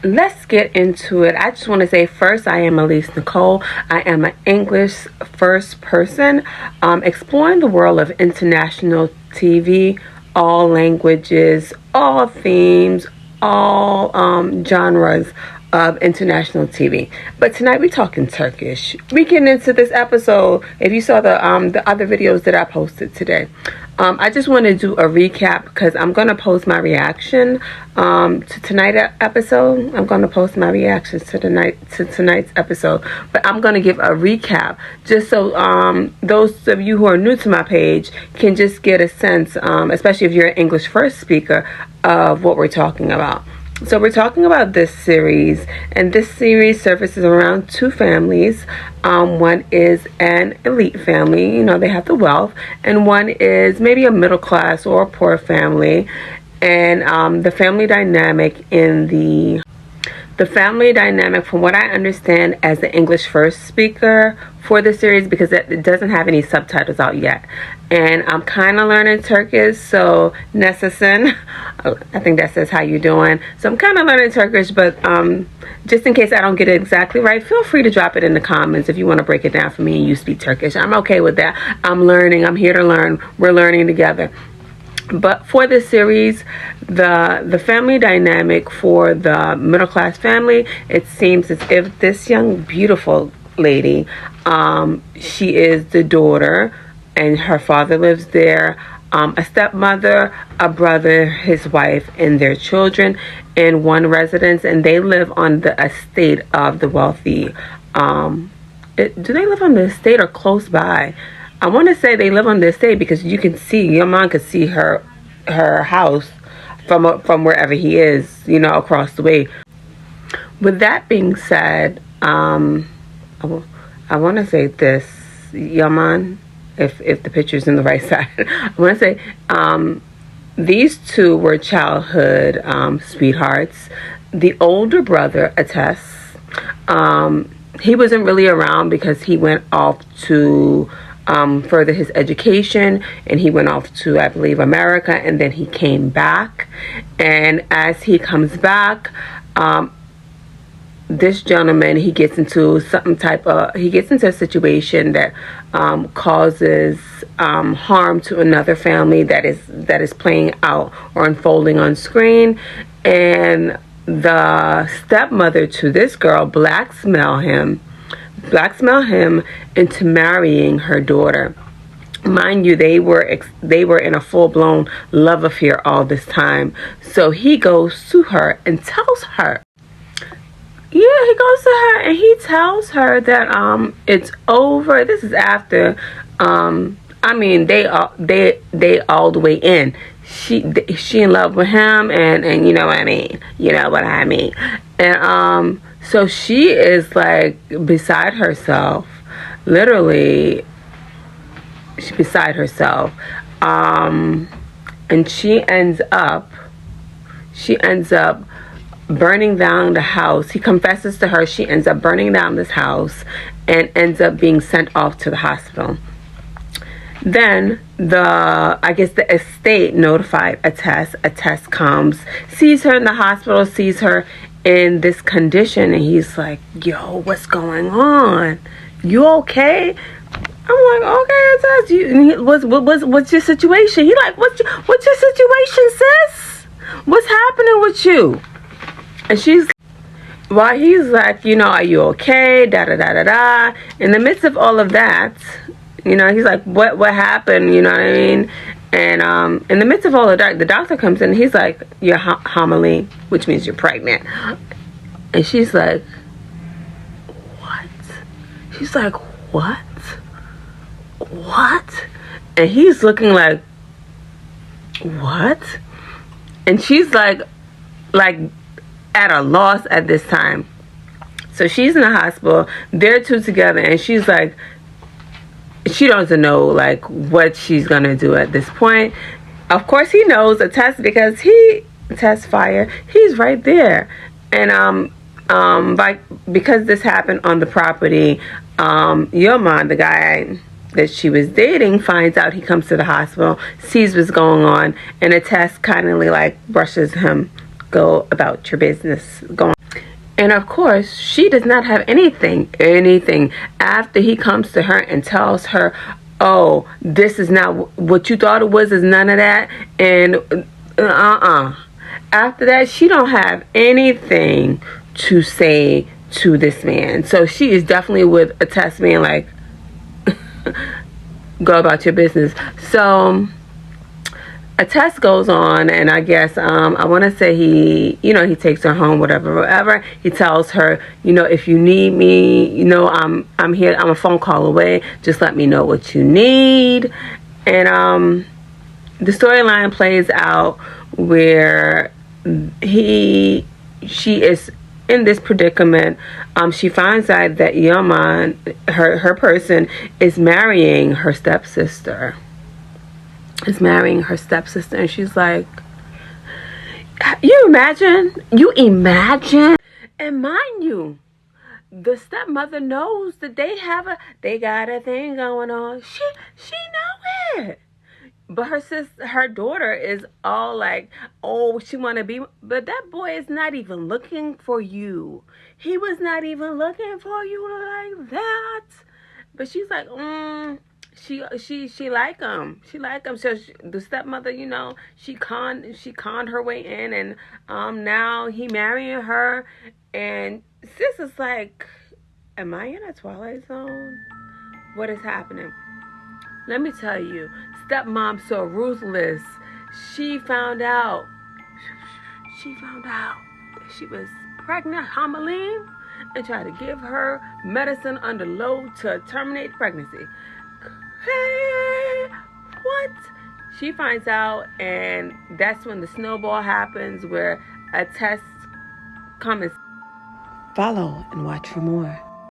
let's get into it. I just want to say first, I am Elise Nicole. I am an English first person, exploring the world of international TV, all languages, all themes, all genres of international TV. But tonight we're talking Turkish. We get into this episode. If you saw the other videos that I posted today, I just want to do a recap because I'm going to post my reaction to tonight's episode. I'm going to post my reactions to tonight's episode, but I'm going to give a recap just so those of you who are new to my page can just get a sense, especially if you're an English first speaker, of what we're talking about. So we're talking about this series, and this series surfaces around two families. One is an elite family, they have the wealth, and one is maybe a middle class or a poor family. And the family dynamic from what I understand as the English first speaker for the series, because it doesn't have any subtitles out yet, and I'm kind of learning Turkish, so Nasılsın, I think that says how you doing. So I'm kind of learning Turkish, but just in case I don't get it exactly right, feel free to drop it in the comments if you want to break it down for me and you speak Turkish. I'm okay with that. I'm learning. I'm here to learn. We're learning together. But for this series, the family dynamic for the middle class family, it seems as if this young beautiful lady, she is the daughter, and her father lives there, a stepmother, a brother, his wife, and their children in one residence, and they live on the estate of the wealthy. Do they live on the estate or close by? I want to say they live on the estate because you can see, your mom could see her house from wherever he is, across the way. With that being said, I want to say this, Yaman, if the picture's in the right side. I want to say these two were childhood sweethearts. The older brother attests. He wasn't really around because he went off to further his education, and he went off to, I believe, America, and then he came back. And as he comes back, this gentleman, he gets into a situation that causes harm to another family that is playing out or unfolding on screen, and the stepmother to this girl blackmail him into marrying her daughter. Mind you, they were in a full-blown love affair all this time. So he goes to her and tells her. Yeah, he goes to her and he tells her that it's over. This is after they all the way in. She in love with him, and you know what I mean. And so she is like beside herself, literally. She's beside herself, and she ends up burning down the house. He confesses to her. She ends up burning down this house and ends up being sent off to the hospital. Then the estate notified a test comes, sees her in the hospital, sees her in this condition, and he's like, yo, what's going on? You okay? I'm like, okay, Tess, what's your situation? He like, what's your situation, sis? What's happening with you? And he's like, are you okay? Da da da da da. In the midst of all of that, he's like, what happened? You know what I mean? And in the midst of all of that, the doctor comes in. And he's like, you're hamile, which means you're pregnant. And she's like, what? She's like, what? What? And he's looking like, what? And she's like at a loss at this time. So she's in the hospital. They're two together, and she's like, she doesn't know like what she's gonna do at this point. Of course, he knows a test because Saphire, he's right there. And because this happened on the property, Yaman, the guy that she was dating, finds out. He comes to the hospital, sees what's going on, and a test kind of like brushes him, go about your business, go on. And of course, she does not have anything after he comes to her and tells her, oh, this is not what you thought it was, is none of that. And after that, she don't have anything to say to this man. So she is definitely with a test being like, go about your business. So a test goes on, and I guess I want to say he takes her home, whatever. He tells her, if you need me, I'm here. I'm a phone call away. Just let me know what you need. And the storyline plays out where she is in this predicament. She finds out that Yaman, her person, is marrying her stepsister. And she's like, you imagine, and mind you, the stepmother knows that they got a thing going on. She know it. But her daughter is all like, oh, she want to be, but that boy is not even looking for you. He was not even looking for you like that. But she's like, she like him. She like him. So the stepmother, she conned her way in, and now he marrying her, and sis is like, am I in a Twilight Zone? What is happening? Let me tell you, stepmom so ruthless. She found out that she was pregnant, Hamaline, and tried to give her medicine under load to terminate pregnancy. Hey, what? She finds out, and that's when the snowball happens, where a test comes. Follow and watch for more.